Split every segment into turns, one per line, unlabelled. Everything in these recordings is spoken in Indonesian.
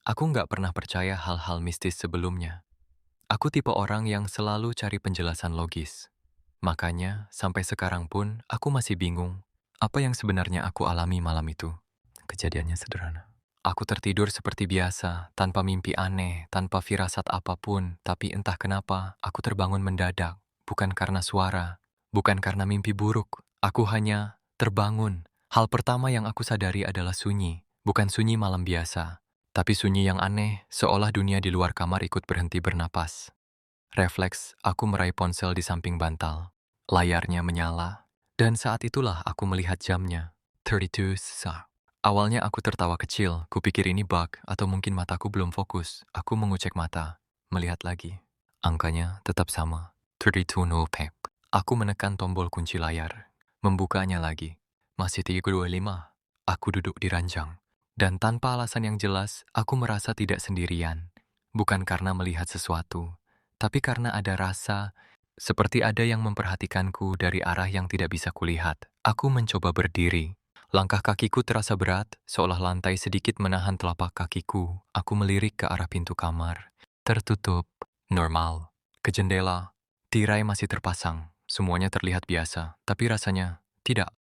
Aku nggak pernah percaya hal-hal mistis sebelumnya. Aku tipe orang yang selalu cari penjelasan logis. Makanya, sampai sekarang pun aku masih bingung apa yang sebenarnya aku alami malam itu. Kejadiannya sederhana. Aku tertidur seperti biasa, tanpa mimpi aneh, tanpa firasat apapun, tapi entah kenapa aku terbangun mendadak. Bukan karena suara, bukan karena mimpi buruk. Aku hanya terbangun. Hal pertama yang aku sadari adalah sunyi. Bukan sunyi malam biasa, tapi sunyi yang aneh, seolah dunia di luar kamar ikut berhenti bernapas. Refleks, aku meraih ponsel di samping bantal. Layarnya menyala, dan saat itulah aku melihat jamnya. 32 sa. Awalnya aku tertawa kecil, kupikir ini bug atau mungkin mataku belum fokus. Aku mengucek mata, melihat lagi. Angkanya tetap sama, 32 no pep. Aku menekan tombol kunci layar, membukanya lagi. Masih 325. Aku duduk di ranjang. Dan tanpa alasan yang jelas, aku merasa tidak sendirian. Bukan karena melihat sesuatu, tapi karena ada rasa, seperti ada yang memperhatikanku dari arah yang tidak bisa kulihat. Aku mencoba berdiri. Langkah kakiku terasa berat, seolah lantai sedikit menahan telapak kakiku. Aku melirik ke arah pintu kamar. Tertutup. Normal. Ke jendela. Tirai masih terpasang. Semuanya terlihat biasa, tapi rasanya tidak.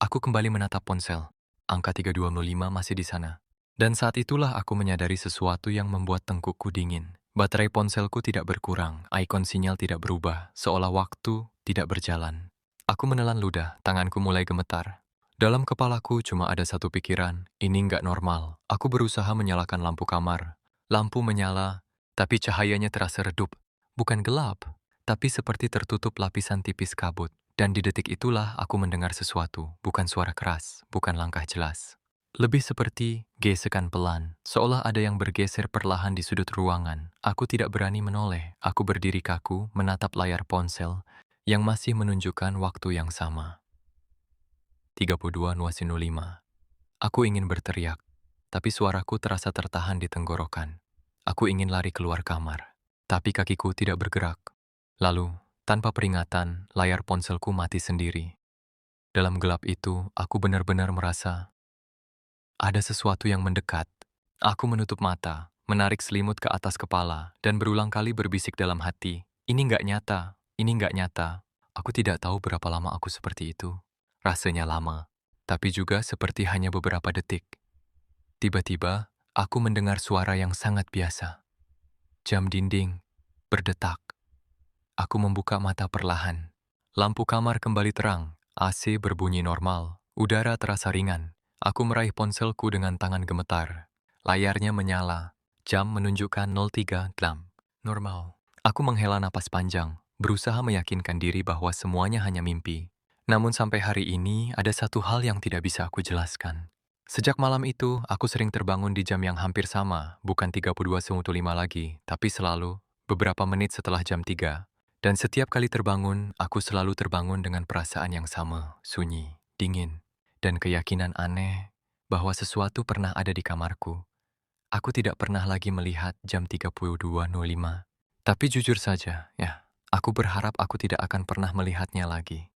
Aku kembali menatap ponsel. Angka 3205 masih di sana. Dan saat itulah aku menyadari sesuatu yang membuat tengkukku dingin. Baterai ponselku tidak berkurang, ikon sinyal tidak berubah, seolah waktu tidak berjalan. Aku menelan ludah, tanganku mulai gemetar. Dalam kepalaku cuma ada satu pikiran, ini nggak normal. Aku berusaha menyalakan lampu kamar. Lampu menyala, tapi cahayanya terasa redup. Bukan gelap, tapi seperti tertutup lapisan tipis kabut. Dan di detik itulah aku mendengar sesuatu, bukan suara keras, bukan langkah jelas. Lebih seperti gesekan pelan, seolah ada yang bergeser perlahan di sudut ruangan. Aku tidak berani menoleh, aku berdiri kaku menatap layar ponsel yang masih menunjukkan waktu yang sama. 32.05. Aku ingin berteriak, tapi suaraku terasa tertahan di tenggorokan. Aku ingin lari keluar kamar, tapi kakiku tidak bergerak. Lalu, tanpa peringatan, layar ponselku mati sendiri. Dalam gelap itu, aku benar-benar merasa ada sesuatu yang mendekat. Aku menutup mata, menarik selimut ke atas kepala, dan berulang kali berbisik dalam hati, ini nggak nyata, ini nggak nyata. Aku tidak tahu berapa lama aku seperti itu. Rasanya lama, tapi juga seperti hanya beberapa detik. Tiba-tiba, aku mendengar suara yang sangat biasa. Jam dinding berdetak. Aku membuka mata perlahan. Lampu kamar kembali terang, AC berbunyi normal, udara terasa ringan. Aku meraih ponselku dengan tangan gemetar. Layarnya menyala, jam menunjukkan 03 jam. Normal. Aku menghela napas panjang, berusaha meyakinkan diri bahwa semuanya hanya mimpi. Namun sampai hari ini ada satu hal yang tidak bisa aku jelaskan. Sejak malam itu, aku sering terbangun di jam yang hampir sama, bukan 32.05 lagi, tapi selalu beberapa menit setelah jam 3. Dan setiap kali terbangun, aku selalu terbangun dengan perasaan yang sama, sunyi, dingin, dan keyakinan aneh bahwa sesuatu pernah ada di kamarku. Aku tidak pernah lagi melihat jam 32.05. Tapi jujur saja, ya, aku berharap aku tidak akan pernah melihatnya lagi.